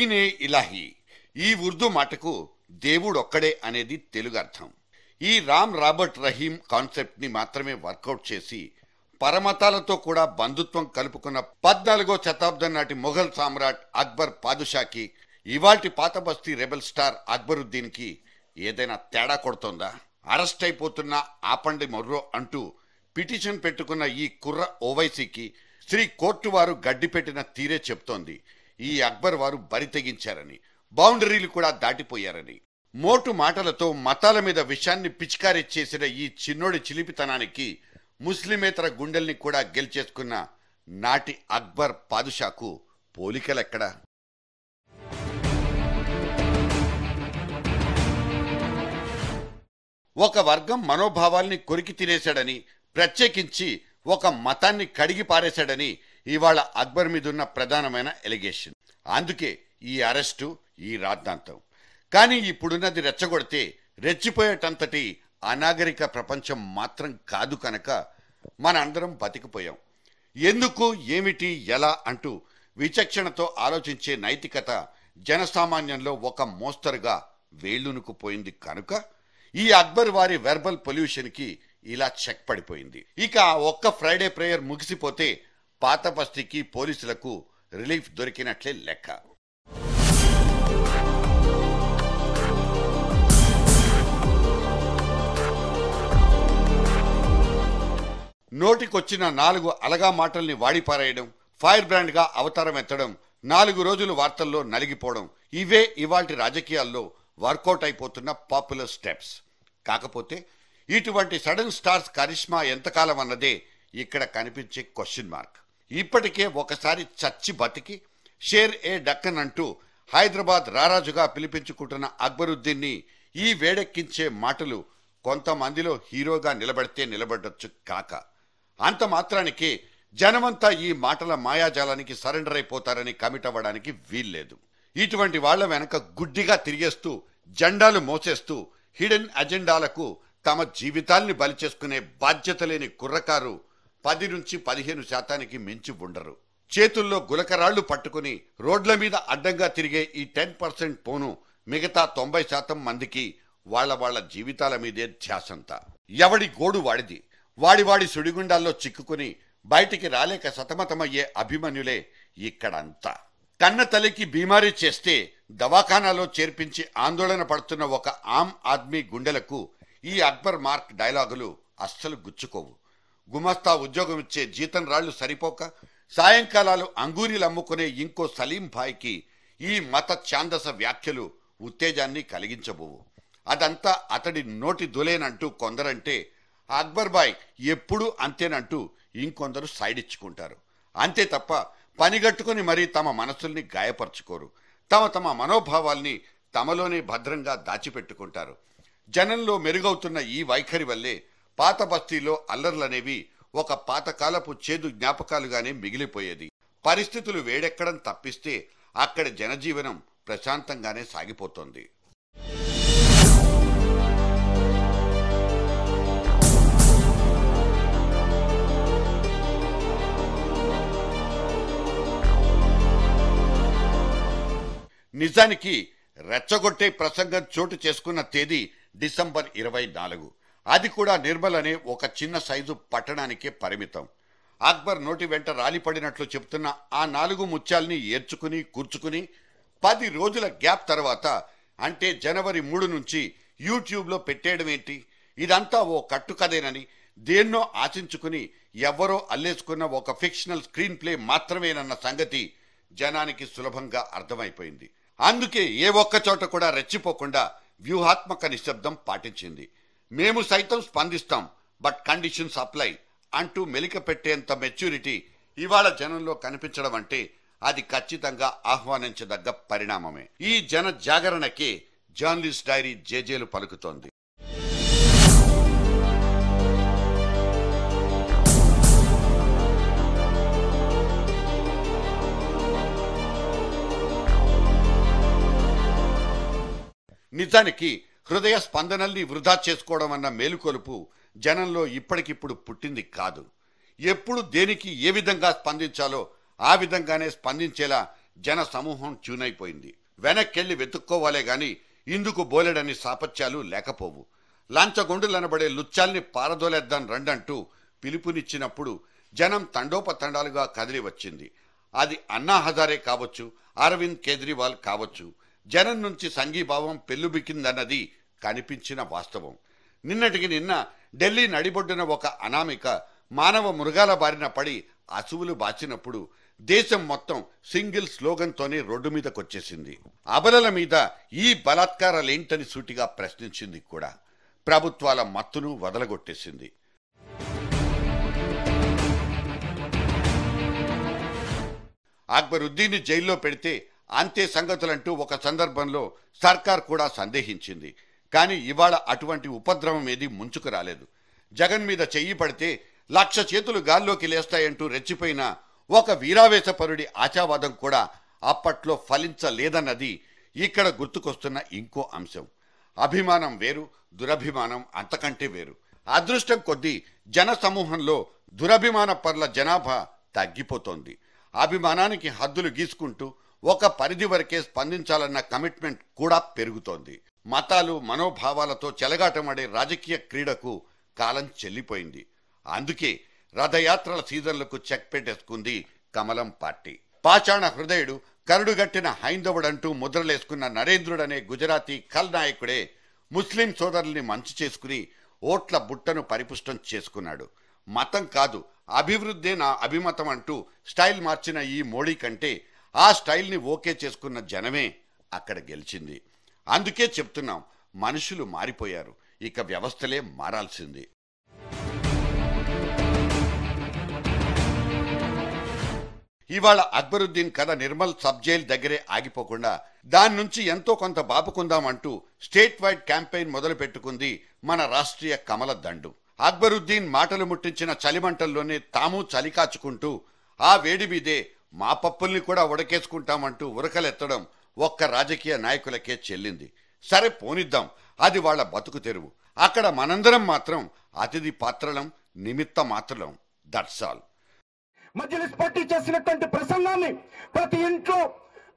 అమీనే ఇలాహీ ఈ ఉర్దూ మాటకు దేవుడొక్కడే అనేది తెలుగు అర్థం. ఈ రామ్ రాబర్ట్ రహీం కాన్సెప్ట్ ని మాత్రమే వర్కౌట్ చేసి పరమతాలతో కూడా బంధుత్వం కలుపుకున్న 14వ శతాబ్దం నాటి మొఘల్ సామ్రాట్ అక్బర్ పాదుషాకి ఇవాల్టి పాత బస్తీ రెబెల్ స్టార్ అక్బరుద్దీన్ కి ఏదైనా తేడా కొడుతోందా? అరెస్ట్ అయిపోతున్నా ఆపండి మొర్రో అంటూ పిటిషన్ పెట్టుకున్న ఈ కుర్ర ఓవైసీకి శ్రీ కోర్టు వారు గడ్డి పెట్టిన తీరే చెప్తోంది ఈ అక్బర్ వారు బరి తెగించారని, బౌండరీలు కూడా దాటిపోయారని. మోటు మాటలతో మతాల మీద విషాన్ని పిచికారీ చేసిన ఈ చిన్నోడి చిలిపితనానికి ముస్లిమేతర గుండెల్ని కూడా గెలిచేసుకున్న నాటి అక్బర్ పాదుషాకు పోలికలెక్కడా? ఒక వర్గం మనోభావాల్ని కొరికి తినేశాడని, ప్రత్యేకించి ఒక మతాన్ని కడిగి పారేశాడని ఇవాళ అక్బర్ మీదున్న ప్రధానమైన ఎలిగేషన్. అందుకే ఈ అరెస్టు, ఈ రాద్ధాంతం. కానీ ఇప్పుడున్నది రెచ్చగొడితే రెచ్చిపోయేటంతటి అనాగరిక ప్రపంచం మాత్రం కాదు కనుక మనందరం బతికిపోయాం. ఎందుకు, ఏమిటి, ఎలా అంటూ విచక్షణతో ఆలోచించే నైతికత జనసామాన్యంలో ఒక మోస్తరుగా వేళ్లునుకుపోయింది కనుక ఈ అక్బర్ వారి వెర్బల్ పొల్యూషన్కి ఇలా చెక్ పడిపోయింది. ఇక ఒక్క ఫ్రైడే ప్రేయర్ ముగిసిపోతే పాత బస్తీకి పోలీసులకు రిలీఫ్ దొరికినట్లే లెక్క. నోటికొచ్చిన 4 అలగా మాటల్ని వాడిపారేయడం, ఫైర్ బ్రాండ్ గా అవతారం ఎత్తడం, 4 రోజులు వార్తల్లో నలిగిపోవడం, ఇవే ఇవాల్టి రాజకీయాల్లో వర్కౌట్ అయిపోతున్న పాపులర్ స్టెప్స్. కాకపోతే ఇటువంటి సడన్ స్టార్స్ కరిష్మా ఎంతకాలం అన్నదే ఇక్కడ కనిపించే క్వశ్చన్ మార్క్. ఇప్పటికే ఒకసారి చచ్చి బతికి షేర్ ఏ డక్కన్ అంటూ హైదరాబాద్ రారాజుగా పిలిపించుకుంటున్న అక్బరుద్దీన్ని ఈ వేడెక్కించే మాటలు కొంతమందిలో హీరోగా నిలబడితే నిలబడొచ్చు కాక, అంత మాత్రానికి జనమంతా ఈ మాటల మాయాజాలానికి సరెండర్ అయిపోతారని కమిట్ అవ్వడానికి వీల్లేదు. ఇటువంటి వాళ్ల వెనక గుడ్డిగా తిరిగేస్తూ, జెండాలు మోసేస్తూ, హిడెన్ అజెండాలకు తమ జీవితాల్ని బలి చేసుకునే బాధ్యత లేని కుర్రకారు 10 నుంచి 15% మించి ఉండరు. చేతుల్లో గులకరాళ్లు పట్టుకుని రోడ్ల మీద అడ్డంగా తిరిగే ఈ 10% పోను మిగతా 90% మందికి వాళ్ళ జీవితాల మీదే ధ్యాసంతా. ఎవడి గోడు వాడిది. వాడి సుడిగుండాల్లో చిక్కుకుని బయటికి రాలేక సతమతమయ్యే అభిమన్యులే ఇక్కడంతా. కన్న తల్లికి బీమారీ చేస్తే దవాఖానాలో చేర్పించి ఆందోళన పడుతున్న ఒక ఆమ్ ఆద్మీ గుండెలకు ఈ అక్బర్ మార్క్ డైలాగులు అస్సలు గుచ్చుకోవు. గుమస్తా ఉద్యోగం ఇచ్చే జీతం రాళ్లు సరిపోక సాయంకాలాలు అంగూరీలు అమ్ముకునే ఇంకో సలీం భాయ్కి ఈ మత ఛాందస వ్యాఖ్యలు ఉత్తేజాన్ని కలిగించబోవు. అదంతా అతడి నోటి దులేనంటూ కొందరంటే, అక్బర్ బాయ్ ఎప్పుడూ అంతేనంటూ ఇంకొందరు సైడ్ ఇచ్చుకుంటారు. అంతే తప్ప పనిగట్టుకుని మరీ తమ మనసుల్ని గాయపరుచుకోరు. తమ మనోభావాల్ని తమలోనే భద్రంగా దాచిపెట్టుకుంటారు. జనంలో మెరుగవుతున్న ఈ వైఖరి వల్లే పాత బస్తీలో అల్లర్లనేవి ఒక పాతకాలపు చేదు జ్ఞాపకాలుగానే మిగిలిపోయేది. పరిస్థితులు వేడెక్కడం తప్పిస్తే అక్కడి జనజీవనం ప్రశాంతంగానే సాగిపోతోంది. నిజానికి రెచ్చగొట్టే ప్రసంగం చోటు చేసుకున్న తేదీ డిసెంబర్ 24. అది కూడా నిర్మల్ అనే ఒక చిన్న సైజు పట్టణానికే పరిమితం. అక్బర్ నోటి వెంట రాలిపడినట్లు చెప్తున్న ఆ 4 ముత్యాల్ని ఏర్చుకుని కూర్చుకుని 10 రోజుల గ్యాప్ తర్వాత, అంటే జనవరి 3 నుంచి యూట్యూబ్లో పెట్టేయడం ఏంటి? ఇదంతా ఓ కట్టుకదేనని, దేన్నో ఆశించుకుని ఎవ్వరో అల్లేసుకున్న ఒక ఫిక్షనల్ స్క్రీన్ ప్లే మాత్రమేనన్న సంగతి జనానికి సులభంగా అర్థమైపోయింది. అందుకే ఏ ఒక్క చోట కూడా రెచ్చిపోకుండా వ్యూహాత్మక నిశ్శబ్దం పాటించింది. మేము సైతం స్పందిస్తాం, బట్ కండిషన్స్ అప్లై అంటూ మెలిక పెట్టేంత మెచ్యూరిటీ ఇవాళ జనంలో కనిపించడం అంటే అది ఖచ్చితంగా ఆహ్వానించదగ్గ పరిణామమే. ఈ జన జాగరణకే జర్నలిస్ట్ డైరీ జేజేలు పలుకుతోంది. నిజానికి హృదయ స్పందనల్ని వృధా చేసుకోవడం అన్న మేలుకొలుపు జనంలో ఇప్పటికిప్పుడు పుట్టింది కాదు. ఎప్పుడు దేనికి ఏ విధంగా స్పందించాలో ఆ విధంగానే స్పందించేలా జన సమూహం ట్యూనైపోయింది. వెనక్కెళ్లి వెతుక్కోవాలే గాని ఇందుకు బోలెడని సాపత్యాలు లేకపోవు. లంచగొండులనబడే లుచ్చాల్ని పారదోలేద్దాం రండంటూ పిలుపునిచ్చినప్పుడు జనం తండోపతండాలుగా కదిలి వచ్చింది. అది అన్నా హజారే కావచ్చు, అరవింద్ కేజ్రీవాల్ కావచ్చు. జనం నుంచి సంఘీభావం పెల్లుబికిందన్నది కనిపించిన వాస్తవం. నిన్నటికి నిన్న ఢిల్లీ నడిబొడ్డున ఒక అనామిక మానవ మృగాల బారిన పడి అసువులు బాచినప్పుడు దేశం మొత్తం సింగిల్ స్లోగన్తోనే రోడ్డు మీదకొచ్చేసింది. అబలల మీద ఈ బలాత్కారాలేంటని సూటిగా ప్రశ్నించింది కూడా. ప్రభుత్వాల మత్తును వదలగొట్టేసింది. అక్బరుద్దీన్ని జైల్లో పెడితే అంతే సంగతులంటూ ఒక సందర్భంలో సర్కార్ కూడా సందేహించింది. కానీ ఇవాళ అటువంటి ఉపద్రవం ఏది ముంచుకు రాలేదు. జగన్ మీద చెయ్యి పడితే 1,00,000 చేతులు గాల్లోకి లేస్తాయంటూ రెచ్చిపోయిన ఒక వీరావేశపరుడి ఆశావాదం కూడా అప్పట్లో ఫలించలేదన్నది ఇక్కడ గుర్తుకొస్తున్న ఇంకో అంశం. అభిమానం వేరు, దురభిమానం అంతకంటే వేరు. అదృష్టం కొద్దీ జన సమూహంలో దురభిమాన పర్ల జనాభా తగ్గిపోతోంది. అభిమానానికి హద్దులు గీసుకుంటూ ఒక పరిధి వరకే స్పందించాలన్న కమిట్మెంట్ కూడా పెరుగుతోంది. మతాలు మనోభావాలతో చెలగాటమాడే రాజకీయ క్రీడకు కాలం చెల్లిపోయింది. అందుకే రథయాత్రల సీజన్లకు చెక్ పెట్టేసుకుంది కమలం పార్టీ. పాషాణ హృదయుడు, కరుడుగట్టిన హైందవుడంటూ ముద్రలేసుకున్న నరేంద్రుడనే గుజరాతీ ఖల్ నాయకుడే ముస్లిం సోదరుల్ని మంచు చేసుకుని ఓట్ల బుట్టను పరిపుష్టం చేసుకున్నాడు. మతం కాదు, అభివృద్ధే నా అభిమతం అంటూ స్టైల్ మార్చిన ఈ మోడీ కంటే ఆ స్టైల్ని ఓకే చేసుకున్న జనమే అక్కడ గెలిచింది. అందుకే చెప్తున్నాం, మనుషులు మారిపోయారు, ఇక వ్యవస్థలే మారాల్సింది. ఇవాళ అక్బరుద్దీన్ కథ నిర్మల్ సబ్ జైల్ దగ్గరే ఆగిపోకుండా దాని నుంచి ఎంతో కొంత బాపుకుందామంటూ స్టేట్ వైడ్ క్యాంపెయిన్ మొదలు పెట్టుకుంది మన రాష్ట్రీయ కమల దండు. అక్బరుద్దీన్ మాటలు ముట్టించిన చలిమంటల్లోనే తాము చలికాచుకుంటూ ఆ వేడి మీదే మా పప్పుల్ని కూడా ఉడకేసుకుంటామంటూ ఉరకలెత్తడం ఒక్క రాజకీయ నాయకులకే చెల్లింది. సరే పోనిద్దాం, అది వాళ్ళ బతుకు తెరువు. అక్కడ మనందరం మాత్రం అతిథి పాత్రలం, నిమిత్త మాత్రలం. That's all. మజ్లిస్ పార్టీ చేసినటువంటి ప్రసంగాన్ని ప్రతి ఇంట్లో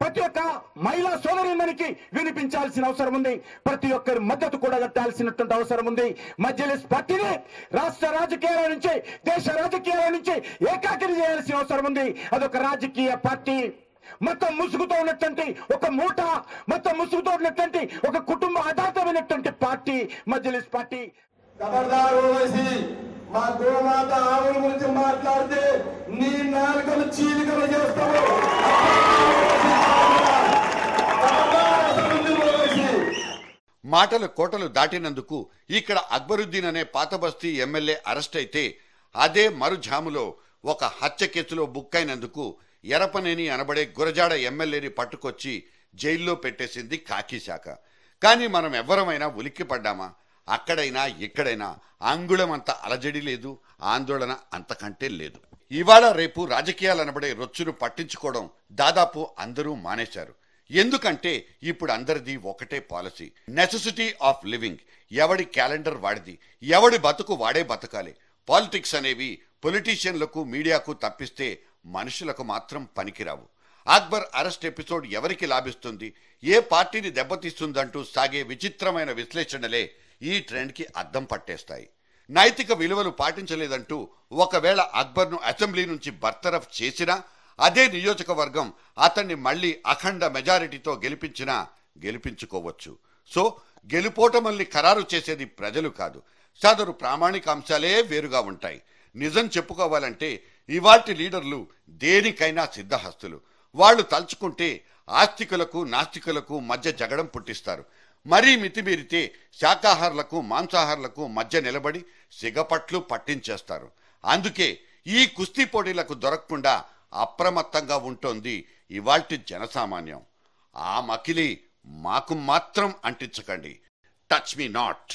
ప్రతి ఒక్క మహిళా సోదరీమణికి వినిపించాల్సిన అవసరం ఉంది. ప్రతి ఒక్కరి మద్దతు కూడా కట్టాల్సినటువంటి అవసరం ఉంది. మజ్లిస్ పార్టీని రాష్ట్ర రాజకీయాల నుంచి, దేశ రాజకీయాల నుంచి ఏకాకిని చేయాల్సిన అవసరం ఉంది. అదొక రాజకీయ పార్టీ. మొత్తం ముసుగుతో ఉన్నటువంటి ఒక మూట, మొత్తం ముసుగుతో ఉన్నటువంటి ఒక కుటుంబ ఆధారితమైనటువంటి పార్టీ మజ్లిస్ పార్టీ. మా గోమాత ఆవుల గురించి మాట్లాడితే నీ నాలుకలు చీలికలు చేస్తావు. మాటలు కోటలు దాటినందుకు ఇక్కడ అక్బరుద్దీన్ అనే పాత బస్తీ ఎమ్మెల్యే అరెస్ట్ అయితే, అదే మరుజాములో ఒక హత్య కేసులో బుక్ అయినందుకు ఎరపనేని అనబడే గురజాడ ఎమ్మెల్యేని పట్టుకొచ్చి జైల్లో పెట్టేసింది కాకి శాఖ. కానీ మనం ఎవ్వరమైనా ఉలిక్కి పడ్డామా? అక్కడైనా ఇక్కడైనా అంగుళమంత అలజడి లేదు, ఆందోళన అంతకంటే లేదు. ఇవాళ రేపు రాజకీయాలనబడే రొచ్చును పట్టించుకోవడం దాదాపు అందరూ మానేశారు. ఎందుకంటే ఇప్పుడు అందరిది ఒకటే పాలసీ, నెసెసిటీ ఆఫ్ లివింగ్. ఎవడి క్యాలెండర్ వాడిది, ఎవడి బతుకు వాడే బతకాలి. పాలిటిక్స్ అనేవి పొలిటీషియన్లకు, మీడియాకు తప్పిస్తే మనుషులకు మాత్రం పనికిరావు. అక్బర్ అరెస్ట్ ఎపిసోడ్ ఎవరికి లాభిస్తుంది, ఏ పార్టీని దెబ్బతీస్తుందంటూ సాగే విచిత్రమైన విశ్లేషణలే ఈ ట్రెండ్కి అద్దం పట్టేస్తాయి. నైతిక విలువలు పాటించలేదంటూ ఒకవేళ అక్బర్ను అసెంబ్లీ నుంచి బర్తరఫ్ చేసినా అదే నియోజకవర్గం అతన్ని మళ్లీ అఖండ మెజారిటీతో గెలిపించినా గెలిపించుకోవచ్చు. సో గెలుపోటమల్ని ఖరారు చేసేది ప్రజలు కాదు, సదరు ప్రామాణిక అంశాలే వేరుగా ఉంటాయి. నిజం చెప్పుకోవాలంటే ఇవాల్టి లీడర్లు దేనికైనా సిద్ధహస్తులు. వాళ్ళు తలుచుకుంటే ఆస్తికులకు నాస్తికులకు మధ్య జగడం పుట్టిస్తారు. మరీ మితిమీరితే శాకాహారులకు మాంసాహారులకు మధ్య నిలబడి సిగపట్లు పట్టించేస్తారు. అందుకే ఈ కుస్తీ పోటీలకు దొరకకుండా అప్రమత్తంగా ఉంటోంది ఇవాల్టి జనసామాన్యం. ఆ మకిలి మాకు మాత్రం అంటించకండి. Touch me not.